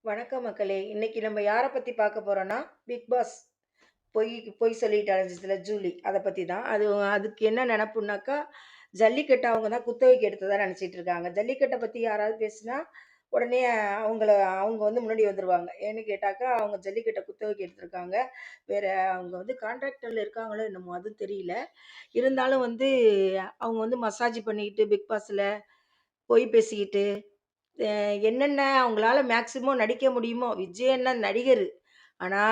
வணக்கம் மக்களே! இன்னைக்கு நம்ம யார பத்தி பார்க்க போறோம்னா, பிக் பாஸ் பொய் பொய் சொல்லிட்டு அலைஞ்சதுல ஜூலி. அத பத்தி தான். அதுக்கு என்ன நெனப்புனாக்கா, ஜல்லிக்கட்ட அவங்க தான் குத்தகைக்கு எடுத்ததா நெனச்சிட்டு இருக்காங்க. ஜல்லிக்கட்ட பத்தி யாராவது பேசினா, உடனே அவங்க வந்து முன்னாடி வந்துருவாங்க. ஏன்னு கேட்டாக்கா, அவங்க ஜல்லிக்கட்ட குத்தகைக்கு எடுத்திருக்காங்க. வேற அவங்க வந்து கான்ட்ராக்டர்ல இருக்காங்களோ என்னமோ அதுவும் தெரியல. இருந்தாலும் வந்து அவங்க வந்து மசாஜ் பண்ணிக்கிட்டு பிக் பாஸ்ல பொய் பேசிக்கிட்டு என்னென்ன அவங்களால மேக்ஸிமம் நடிக்க முடியுமோ, விஜய் அண்ணன் நடிகரு. ஆனா,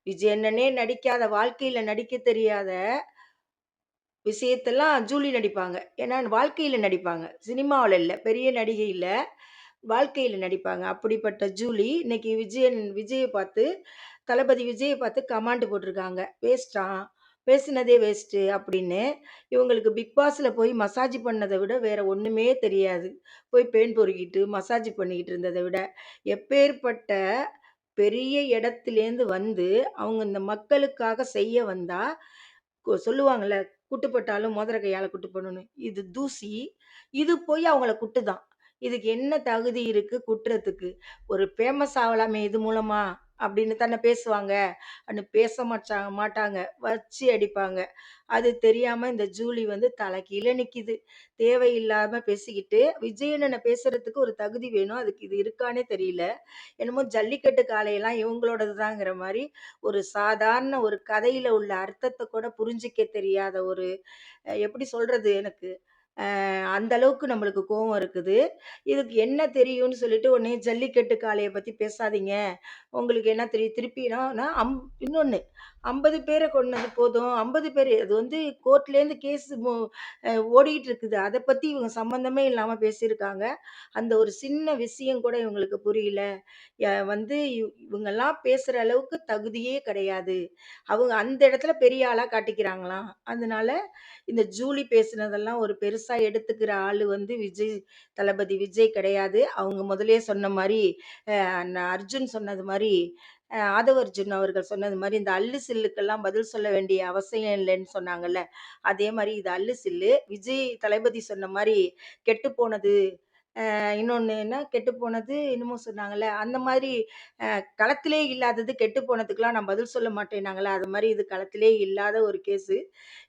விஜய் அண்ணனே நடிக்காத, வாழ்க்கையில நடிக்க தெரியாத விஷயத்தெல்லாம் ஜூலி நடிப்பாங்க. ஏன்னா, வாழ்க்கையில நடிப்பாங்க. சினிமாவுல இல்ல. பெரிய நடிகை இல்ல. வாழ்க்கையில நடிப்பாங்க. அப்படிப்பட்ட ஜூலி, இன்னைக்கு விஜய பார்த்து, தளபதி விஜய பார்த்து கமாண்ட் போட்டிருக்காங்க. "வேஸ்ட்டாம். பேசினதே வேஸ்ட்டு" அப்படின்னு. இவங்களுக்கு பிக் பாஸ்ல போய் மசாஜ் பண்ணத விட வேற ஒண்ணுமே தெரியாது. போய் பேன் பொறுக்கிட்டு, மசாஜ் பண்ணிக்கிட்டு இருந்தத விட, எப்பேர்ப்பட்ட பெரிய இடத்துலேருந்து வந்து, அவங்க இந்த மக்களுக்காக செய்ய வந்தா, சொல்லுவாங்கல்ல, "குட்டுப்பட்டாலும் மோதிர கையால குட்டு பண்ணணும்னு." இது தூசி. இது போய் அவங்கள குட்டுதாம். இதுக்கு என்ன தகுதி இருக்கு குட்டுறதுக்கு? ஒரு ஃபேமஸ் ஆவலாமே இது மூலமா, அப்படின்னு தானே பேசுவாங்க. பேச மாட்டாங்க. வச்சு அடிப்பாங்க. அது தெரியாம இந்த ஜூலி வந்து தலைகீழ நிக்குது. தேவையில்லாம பேசிக்கிட்டு, விஜய் அண்ணன பேசுறதுக்கு ஒரு தகுதி வேணும். அதுக்கு இது இருக்கான்னே தெரியல. என்னமோ ஜல்லிக்கட்டு காளையெல்லாம் இவங்களோடது தாங்கிற மாரி, ஒரு சாதாரண ஒரு கதையில உள்ள அர்த்தத்த கூட புரிஞ்சுக்க தெரியாத ஒரு எப்படி சொல்றது எனக்கு? அந்த அளவுக்கு நம்மளுக்கு கோவம் இருக்குது. இதுக்கு என்ன தெரியும்னு சொல்லிட்டு உடனே ஜல்லிக்கட்டு காளைய பத்தி பேசாதீங்க. உங்களுக்கு என்ன தெரியும்? திருப்பினா நான் இன்னொன்னு 50 பேர கொன்னது போதும். 50 பேரு அது வந்து கோர்ட்லேருந்து கேஸ் ஓடிட்டு இருக்குது. அத பத்தி இவங்க சம்மந்தமே இல்லாம பேசியிருக்காங்க. அந்த ஒரு சின்ன விஷயம் கூட இவங்களுக்கு புரியல. வந்து இவங்கலாம் பேசுற அளவுக்கு தகுதியே கிடையாது. அவங்க அந்த இடத்துல பெரிய ஆளா காட்டிக்கிறாங்களாம். அதனால இந்த ஜூலி பேசினதெல்லாம் ஒரு பெருசா எடுத்துக்கிற ஆளு வந்து தளபதி விஜய் கிடையாது. அவங்க முதல்லயே சொன்ன மாரி, அர்ஜுன் சொன்னது மாரி, ஆதவ் அர்ஜுன் அவர்கள் சொன்னது மாரி, இந்த அல்லு சில்லுக்கெல்லாம் பதில் சொல்ல வேண்டிய அவசியம் இல்லன்னு சொன்னாங்கல்ல. அதே மாரி இது அல்லு சில்லு. விஜய் தளபதி சொன்ன மாரி கெட்டு போனது. இன்னொன்னு என்ன கெட்டு போனது என்னமோ சொன்னாங்கல்ல. அந்த மாதிரி களத்திலே இல்லாதது கெட்டு போனதுக்கெல்லாம் நான் பதில் சொல்ல மாட்டேன்னாங்கல்ல. அது மாரி இது களத்திலே இல்லாத ஒரு கேஸு.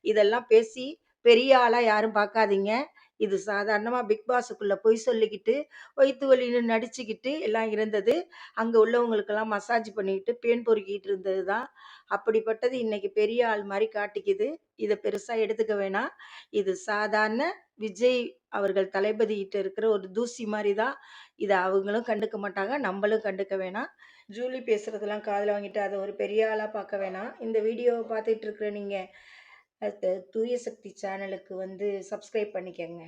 இதெல்லாம் பேசி பெரிய ஆளா யாரும் பார்க்காதீங்க. இது சாதாரணமா பிக் பாஸுக்குள்ள பொய் சொல்லிக்கிட்டு, வயித்து வலின்னு நடிச்சுக்கிட்டு எல்லாம் இருந்தது. அங்க உள்ளவங்களுக்கெல்லாம் மசாஜ் பண்ணிக்கிட்டு, பேன் பொறுக்கிட்டு இருந்தது தான். அப்படிப்பட்டது இன்னைக்கு பெரிய ஆள் மாரி காட்டிக்குது. இத பெருசா எடுத்துக்க வேணாம். இது சாதாரண விஜய் அவர்கள் தளபதிகிட்ட இருக்கிற ஒரு தூசி மாரி தான். இத அவங்களும் கண்டுக்க மாட்டாங்க. நம்பளும் கண்டுக்க வேணாம். ஜூலி பேசுறதெல்லாம் காதுல வாங்கிட்டு அத ஒரு பெரிய ஆளா பார்க்க வேணாம். இந்த வீடியோவ பார்த்துட்டு இருக்கிற நீங்க தூய சக்தி சேனலுக்கு வந்து சப்ஸ்கிரைப் பண்ணிக்கங்க.